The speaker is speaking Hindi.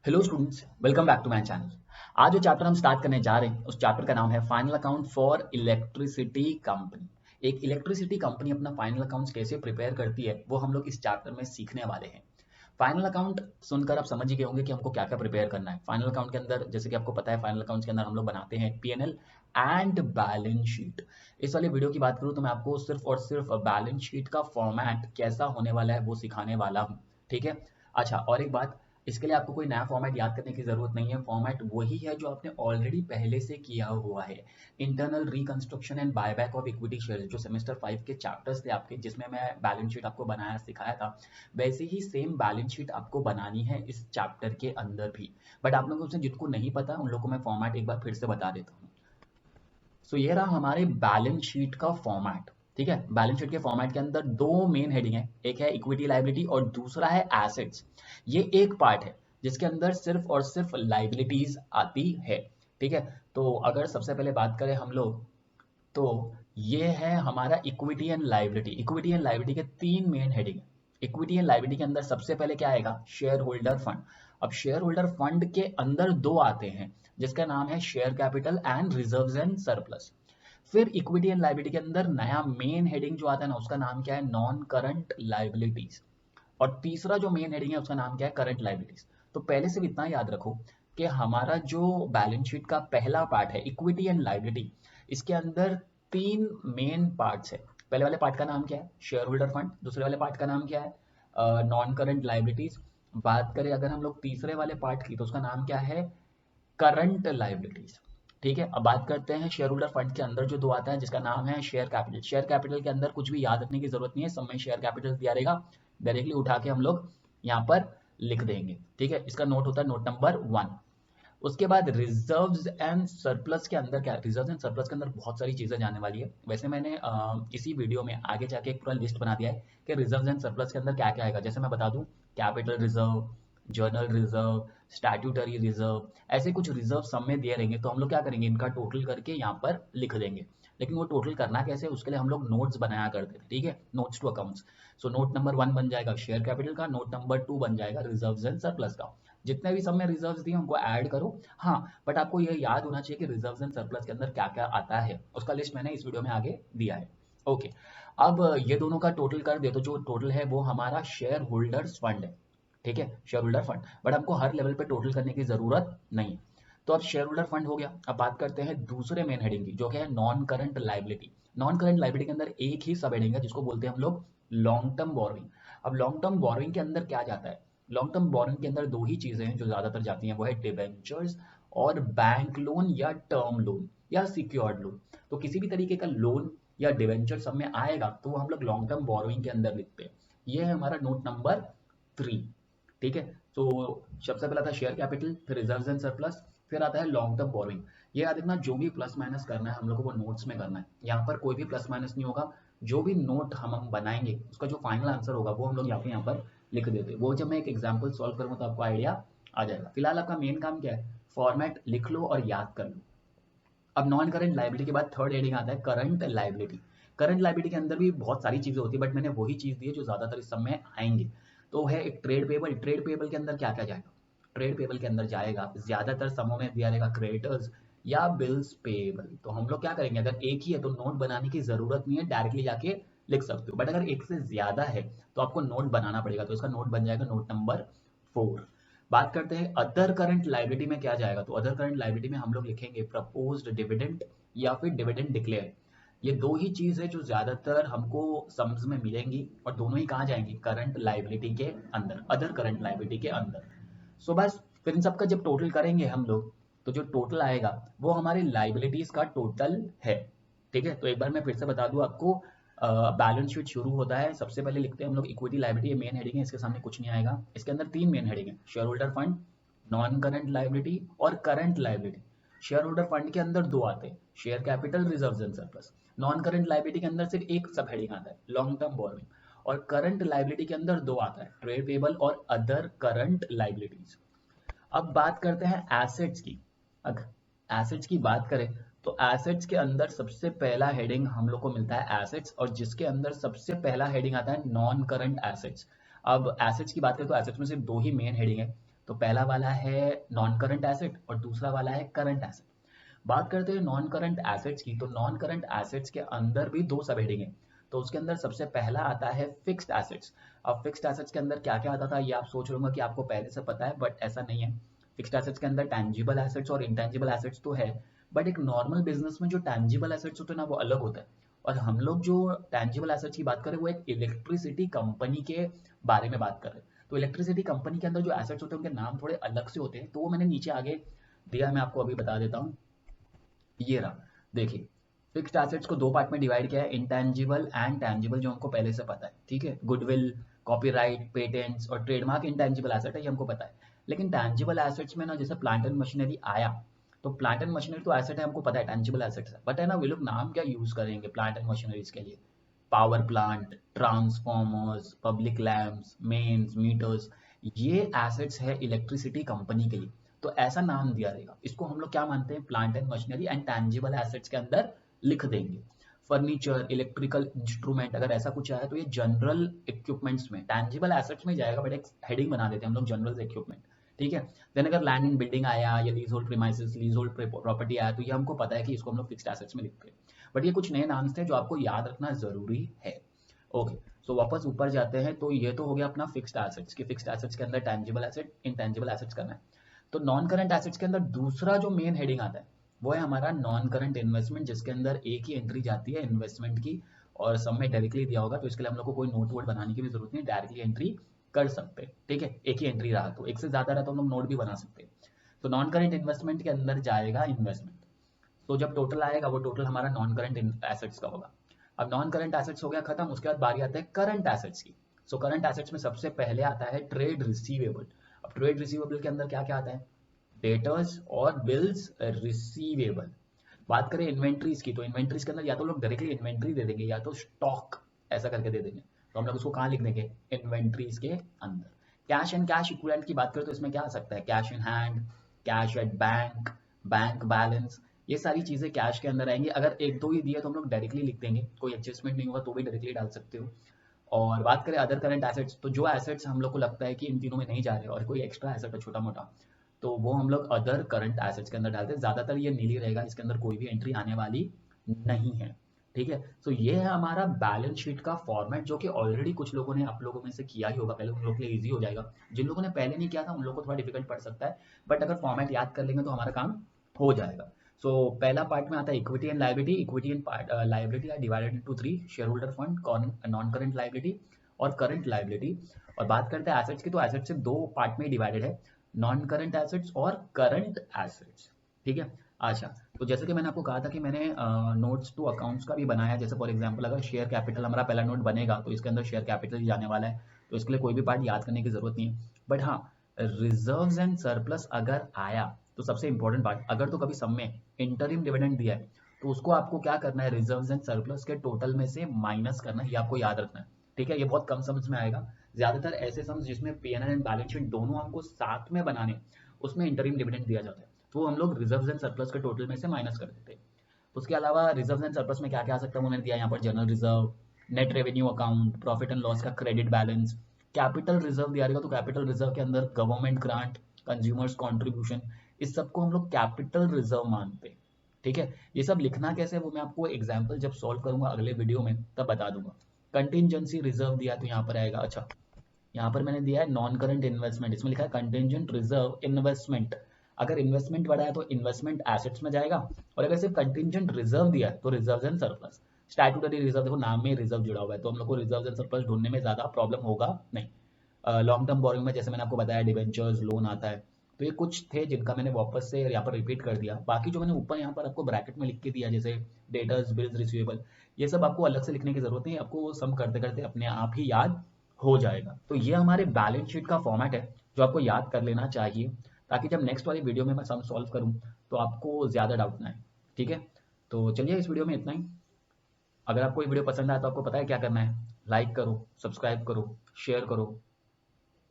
Hello students, welcome back to my channel. आज जो चैप्टर हम स्टार्ट करने जा रहे हैं उस चैप्टर का नाम है final account for electricity company. एक इलेक्ट्रिसिटी कंपनी अपना फाइनल अकाउंट्स कैसे प्रिपेयर करती है वो हम लोग इस चैप्टर में सीखने वाले हैं। फाइनल अकाउंट सुनकर आप समझ ही गए होंगे कि हमको क्या क्या प्रिपेयर करना है। फाइनल अकाउंट के अंदर जैसे कि आपको पता है फाइनल अकाउंट्स के अंदर हम लोग बनाते हैं पीएनएल एंड बैलेंस शीट। इस वाले वीडियो की बात करूँ तो मैं आपको सिर्फ और सिर्फ बैलेंस शीट का फॉर्मेट कैसा होने वाला है वो सिखाने वाला हूँ। ठीक है। अच्छा, और एक बात, इसके लिए आपको कोई नया फॉर्मेट याद करने की ज़रूरत नहीं है। फॉर्मेट वही है जो आपने ऑलरेडी पहले से किया हुआ है। Internal reconstruction and buyback of equity shares जो सेमेस्टर 5 के चैप्टर्स थे आपके, जिसमें मैं बैलेंस शीट आपको बनाया सिखाया था, वैसे ही सेम बैलेंस शीट आपको बनानी है इस चैप्टर के अंदर भी। बट आप लोगों से जिनको नहीं पता उन लोगों को मैं फॉर्मेट एक बार फिर से बता देता हूँ। सो ये रहा हमारे बैलेंस शीट का फॉर्मेट। ठीक है, बैलेंस शीट के फॉर्मेट के अंदर दो मेन हेडिंग है, एक है इक्विटी लाइबिलिटी और दूसरा है एसेट्स। ये एक पार्ट है जिसके अंदर सिर्फ और सिर्फ लाइबिलिटीज आती है। ठीक है, तो अगर सबसे पहले बात करें हम लोग, तो ये है हमारा equity and liability. Equity and liability के तीन मेन हेडिंग है। इक्विटी एंड लाइबिलिटी के अंदर सबसे पहले क्या आएगा? Share holder fund. अब शेयर होल्डर फंड के अंदर दो आते हैं जिसका नाम है share capital and reserves and surplus. फिर इक्विटी एंड लाइबिलिटी के अंदर नया मेन हेडिंग जो आता है ना, उसका नाम क्या है? Non current liabilities. और तीसरा जो मेन हेडिंग है उसका नाम क्या है? Current liabilities. तो पहले से भी इतना याद रखो कि हमारा जो बैलेंस शीट का पहला पार्ट है इक्विटी एंड लाइबिलिटी, इसके अंदर तीन मेन पार्ट्स है। पहले वाले पार्ट का नाम क्या है? Share holder fund. दूसरे वाले पार्ट का नाम क्या है? Non current liabilities. बात करें अगर हम लोग तीसरे वाले पार्ट की, तो उसका नाम क्या है? Current liabilities. ठीक है, अब बात करते हैं शेयर होल्डर फंड के अंदर जो दो आता है जिसका नाम है शेयर कैपिटल। शेयर कैपिटल के अंदर कुछ भी याद रखने की जरूरत नहीं है, सब में शेयर कैपिटल दिया रहेगा। डायरेक्टली उठा के हम लोग यहाँ पर लिख देंगे। ठीक है, इसका नोट होता है नोट नंबर 1। उसके बाद रिजर्व्स एंड सरप्लस के अंदर क्या है? रिजर्व्स एंड सरप्लस के अंदर बहुत सारी चीजें जाने वाली है। वैसे मैंने इसी वीडियो में आगे जाके एक पूरा लिस्ट बना दिया है कि रिजर्व्स एंड सरप्लस के अंदर क्या क्या आएगा। जैसे मैं बता दूं, capital reserve, journal reserve, statutory reserve, ऐसे कुछ रिजर्व सब में दिए रहेंगे। तो हम लोग क्या करेंगे, इनका टोटल करके यहाँ पर लिख देंगे। लेकिन वो टोटल करना कैसे, उसके लिए हम लोग नोट्स बनाया करते थे। ठीक है, notes to accounts. So note number 1 बन जाएगा शेयर कैपिटल का, नोट नंबर 2 बन जाएगा रिजर्व्स एंड सरप्लस का। जितने भी सब में रिजर्व्स दिए उनको ऐड करो। हाँ, बट आपको ये याद होना चाहिए कि रिजर्व्स एंड सरप्लस के अंदर क्या क्या आता है, उसका लिस्ट मैंने इस वीडियो में आगे दिया है। ओके, अब ये दोनों का टोटल कर दे तो जो टोटल है वो हमारा शेयर होल्डर्स फंड है। ठीक है, शेयर होल्डर फंड। बट हमको हर लेवल पे टोटल करने की जरूरत नहीं है। तो अब शेयर होल्डर फंड हो गया। अब बात करते हैं दूसरे मेन हेडिंग की जो कि है non current liability. Non current liability के अंदर एक ही सब हेडिंग है जिसको बोलते हैं हम लोग लॉन्ग टर्म बोरोइंग। अब लॉन्ग टर्म बोरोइंग के अंदर क्या जाता है? लॉन्ग टर्म बोरोइंग के अंदर दो ही चीजें हैं जो ज्यादातर जाती हैं, वो है डिबेंचर्स और बैंक लोन या टर्म लोन या सिक्योर्ड लोन। तो किसी भी तरीके का लोन या डिबेंचर सब में आएगा तो वो हम लोग लॉन्ग टर्म बोरोइंग के अंदर लिखते हैं। ये है हमारा नोट नंबर 3। ठीक है, तो सबसे पहला था शेयर कैपिटल, फिर रिजर्व्स एंड सरप्लस, फिर आता है लॉन्ग टर्म बोरोइंग। ये याद रखना, जो भी प्लस माइनस करना है हम लोग को वो नोट्स में करना है। यहाँ पर कोई भी प्लस माइनस नहीं होगा। जो भी नोट हम बनाएंगे उसका जो फाइनल आंसर होगा वो हम लोग यहाँ पर लिख देते हैं। वो जब मैं एक एग्जाम्पल सॉल्व करूंगा तो आपको आइडिया आ जाएगा। फिलहाल आपका मेन काम क्या है? फॉर्मेट लिख लो और याद कर लो। अब नॉन करंट लाइबिलिटी के बाद थर्ड हेडिंग आता है करंट लाइबिलिटी। करंट लाइबिलिटी के अंदर भी बहुत सारी चीजें होती है बट मैंने वही चीज दी है जो ज्यादातर इस सब में आएंगे। तो है एक ट्रेड पेबल। ट्रेड पेबल के अंदर क्या क्या जाएगा? ट्रेड पेबल के अंदर जाएगा ज्यादातर समूह में दिया रहेगा क्रेडिटर्स या बिल्स पेबल। तो हम लोग क्या करेंगे, अगर एक ही है तो नोट बनाने की जरूरत नहीं है, डायरेक्टली जाके लिख सकते हो। बट अगर एक से ज्यादा है तो आपको नोट बनाना पड़ेगा। तो इसका नोट बन जाएगा नोट नंबर 4। बात करते हैं अदर करंट लाइबिलिटी में क्या जाएगा। तो अदर करंट लाइबिलिटी में हम लोग लिखेंगे प्रपोज्ड डिविडेंड या फिर डिविडेंड डिक्लेयर। ये दो ही चीज है जो ज्यादातर हमको सम्स में मिलेंगी और दोनों ही कहाँ जाएंगी? करंट लाइबिलिटी के अंदर, अदर करंट लाइबिलिटी के अंदर। सो बस फिर इन सबका जब टोटल करेंगे हम लोग तो जो टोटल आएगा वो हमारी लाइबिलिटीज का टोटल है। ठीक है, तो एक बार मैं फिर से बता दूं आपको, बैलेंस शीट शुरू होता है, सबसे पहले लिखते हैं हम लोग इक्विटी लाइबिलिटी, मेन हेडिंग है, इसके सामने कुछ नहीं आएगा। इसके अंदर तीन मेन हेडिंग है, share holder fund, non current liability और current liability. Share holder fund के अंदर दो आते हैं, share capital, reserves and surplus. Non current liability के अंदर सिर्फ एक सब हेडिंग आता है, लॉन्ग टर्म बोरोइंग। और करंट लाइबिलिटी के अंदर दो आता है, ट्रेड पेबल और अदर करंट लाइबिलिटीज। अब बात करते हैं एसेट्स की। अगर एसेट्स की बात करें तो एसेट्स के अंदर सबसे पहला हेडिंग हम लोग को मिलता है एसेट्स, और जिसके अंदर सबसे पहला हेडिंग आता है नॉन करंट एसेट्स। अब एसेट्स की बात करें तो एसेट्स में सिर्फ दो ही मेन हेडिंग है, तो पहला वाला है नॉन करंट एसेट और दूसरा वाला है करंट एसेट। बात करते हैं नॉन करंट एसेट्स की, तो नॉन करंट एसेट्स के अंदर भी दो सब हेडिंग है। तो उसके अंदर सबसे पहला आता है फिक्स्ड एसेट्स। अब फिक्स्ड एसेट्स के अंदर क्या क्या आता था ये आप सोच रहे होंगे कि आपको पहले से पता है, बट ऐसा नहीं है। फिक्स्ड एसेट्स के अंदर टैंजिबल एसेट्स और इंटेंजिबल एसेट्स तो है, बट एक नॉर्मल बिजनेस में जो टैंजिबल एसेट्स होते हैं ना वो अलग होता है। और हम लोग जो टैंजिबल एसेट्स की बात करें वो एक इलेक्ट्रिसिटी कंपनी के बारे में बात कर रहे हैं। तो इलेक्ट्रिसिटी कंपनी के अंदर जो एसेट्स होते हैं उनके नाम थोड़े अलग से होते हैं, तो वो मैंने नीचे आगे दिया है, मैं आपको अभी बता देता हूँ। ये रहा, देखिए फिक्स्ड एसेट्स को दो पार्ट में डिवाइड किया है, इंटेंजिबल एंड टैंजिबल, जो हमको पहले से पता है, ठीक है। गुडविल, कॉपीराइट, पेटेंट्स और ट्रेडमार्क इंटेंजिबल एसेट है, ये हमको पता है। लेकिन टैंजिबल एसेट्स में ना जैसे प्लांट एंड मशीनरी आया, तो प्लांट एंड मशीनरी तो एसेट है, हमको पता है टैंजिबल एसेट्स है, बट है ना वे लोग नाम क्या यूज करेंगे प्लांट एंड मशीनरीज के लिए? Power plant, transformers, public lamps, mains, meters, ये एसेट्स है इलेक्ट्रिसिटी कंपनी के लिए। तो ऐसा नाम दिया रहेगा, इसको हम लोग क्या मानते हैं, plant and machinery and tangible assets के अंदर लिख देंगे। फर्नीचर, इलेक्ट्रिकल इंस्ट्रूमेंट, अगर ऐसा कुछ आया तो ये जनरल इक्विपमेंट्स में, टैंजिबल एसेट्स में जाएगा, बट एक हेडिंग बना देते हैं हम लोग जनरल इक्विपमेंट, ठीक है। देन अगर लैंड एंड बिल्डिंग आया या lease hold premises, lease hold property आया, तो ये हमको पता है कि इसको हम लोग फिक्स्ड एसेट्स में लिखते हैं। बट ये कुछ नए नाम थे जो आपको याद रखना जरूरी है। ओके, सो वापस ऊपर जाते हैं, तो ये तो हो गया अपना फिक्स्ड एसेट्स कि फिक्स्ड एसेट्स के अंदर टैंजिबल एसेट, इंटेंजिबल एसेट्स करना है। तो नॉन करंट एसेट्स के अंदर दूसरा जो मेन हेडिंग आता है वो है हमारा नॉन करंट इन्वेस्टमेंट, जिसके अंदर एक ही एंट्री जाती है इन्वेस्टमेंट की, और सब में डायरेक्टली दिया होगा, तो इसके लिए हम लोग को कोई नोट वोट बनाने की भी जरूरत नहीं, डायरेक्टली एंट्री कर सकते हैं, ठीक है। एक ही एंट्री रहा, तो एक से ज्यादा रहा तो हम लोग नोट भी बना सकते हैं। तो नॉन करंट इन्वेस्टमेंट के अंदर जाएगा इन्वेस्टमेंट। तो जब टोटल आएगा वो टोटल हमारा नॉन करंट एसेट्स का होगा। अब नॉन करंट एसेट्स हो गया खत्म, उसके बाद बारी आता है करंट एसेट्स की। सो करंट एसेट्स में सबसे पहले आता है ट्रेड रिसीवेबल। अब ट्रेड रिसीवेबल के अंदर क्या क्या आता है, डेटर्स और बिल्स रिसीवेबल। बात करें इन्वेंट्रीज की, तो इन्वेंट्रीज के अंदर या तो लोग डायरेक्टली इन्वेंट्री दे देंगे या तो स्टॉक ऐसा करके दे देंगे, तो हम लोग उसको कहाँ लिख देंगे, इन्वेंट्रीज के अंदर। कैश एंड कैश इक्विवेलेंट की बात करें तो इसमें क्या आ सकता है, cash in hand, cash at bank, bank balance, ये सारी चीजें कैश के अंदर आएंगी। अगर एक दो ही दिए तो हम लोग डायरेक्टली लिख देंगे, कोई एडजस्टमेंट नहीं होगा तो भी डायरेक्टली डाल सकते हो। और बात करें अदर करंट एसेट्स, तो जो एसेट्स हम लोग को लगता है कि इन तीनों में नहीं जा रहे और कोई एक्स्ट्रा एसेट है छोटा मोटा, तो वो हम लोग अदर करंट एसेट्स के अंदर डालते हैं। ज्यादातर ये नीली रहेगा, इसके अंदर कोई भी एंट्री आने वाली नहीं है, ठीक है। सो ये है हमारा बैलेंस शीट का फॉर्मेट, जो कि ऑलरेडी कुछ लोगों ने आप लोगों में से किया ही होगा पहले, उन लोगों के लिए ईजी हो जाएगा। जिन लोगों ने पहले नहीं किया था उन लोगों को थोड़ा डिफिकल्ट पड़ सकता है, बट अगर फॉर्मेट याद कर लेंगे तो हमारा काम हो जाएगा। सो पहला पार्ट में आता है equity and liability. Equity and liability are divided into three, share holder fund, non current liability और करंट लायबिलिटी। और बात करते हैं एसेट्स की, तो एसेट्स से दो पार्ट में डिवाइडेड है, नॉन करंट एसेट्स और करंट एसेट्स, ठीक है। अच्छा, तो जैसे कि मैंने आपको कहा था कि मैंने नोट्स टू अकाउंट्स का भी बनाया, जैसे फॉर एग्जांपल अगर शेयर कैपिटल हमारा पहला नोट बनेगा तो इसके अंदर शेयर कैपिटल ही जाने वाला है, तो इसके लिए कोई भी पार्ट याद करने की जरूरत नहीं है। बट हाँ, रिजर्व्स एंड सरप्लस अगर आया तो सबसे इंपॉर्टेंट पार्ट, अगर तो कभी सब में इंटरिम डिविडेंड दिया है तो उसको आपको क्या करना है, रिजर्व्स एंड सरप्लस के टोटल में से माइनस करना है, ये आपको याद रखना है, ठीक है। ये बहुत कम समझ में आएगा, ज्यादातर ऐसे सम्स जिसमें पीएनएल एंड बैलेंस शीट दोनों हमको साथ में बनाने, उसमें इंटरिम डिविडेंड दिया जाता है, तो हम लोग रिजर्व्स एंड सरप्लस के टोटल में से माइनस कर देते हैं। उसके अलावा रिजर्व्स एंड सरप्लस में क्या क्या आ सकता है वो मैंने दिया यहाँ पर, general reserve, net revenue account, profit and loss का क्रेडिट बैलेंस, कैपिटल रिजर्व दिया रहेगा तो कैपिटल रिजर्व के अंदर गवर्नमेंट ग्रांट, कंज्यूमर्स कॉन्ट्रीब्यूशन, इस सबको हम लोग कैपिटल रिजर्व मानते हैं, ठीक है। ये सब लिखना कैसे है वो मैं आपको एग्जाम्पल जब सॉल्व करूंगा अगले वीडियो में तब बता दूंगा। कंटिजेंसी रिजर्व दिया तो यहाँ पर आएगा, अच्छा यहाँ पर मैंने दिया है नॉन करंट इन्वेस्टमेंट, इसमें लिखा है कंटिजेंट रिजर्व इन्वेस्टमेंट। अगर इन्वेस्टमेंट बढ़ा है तो इन्वेस्टमेंट एसेट्स में जाएगा, और अगर सिर्फ कंटिजेंट रिजर्व दिया है तो reserves and surplus. Statutory reserve, देखो नाम में रिजर्व जुड़ा हुआ है तो हम लोग को रिजर्व्स एंड सरप्लस ढूंढने में ज्यादा प्रॉब्लम होगा नहीं। लॉन्ग टर्म बोरिंग में जैसे मैंने आपको बताया डिवेंचर्स, लोन आता है, तो ये कुछ थे जिनका मैंने वापस से यहाँ पर रिपीट कर दिया। बाकी जो मैंने ऊपर यहाँ पर आपको ब्रैकेट में लिख के दिया, जैसे डेटर्स, बिल्स, रिसीवेबल, ये सब आपको अलग से लिखने की जरूरत नहीं है, आपको वो सम करते करते अपने आप ही याद हो जाएगा। तो ये हमारे बैलेंस शीट का फॉर्मेट है जो आपको याद कर लेना चाहिए, ताकि जब नेक्स्ट वाली वीडियो में मैं सम सॉल्व करूँ तो आपको ज़्यादा डाउट ना आए, ठीक है। तो चलिए इस वीडियो में इतना ही। अगर आपको ये वीडियो पसंद आया तो आपको पता है क्या करना है, लाइक करो, सब्सक्राइब करो, शेयर करो,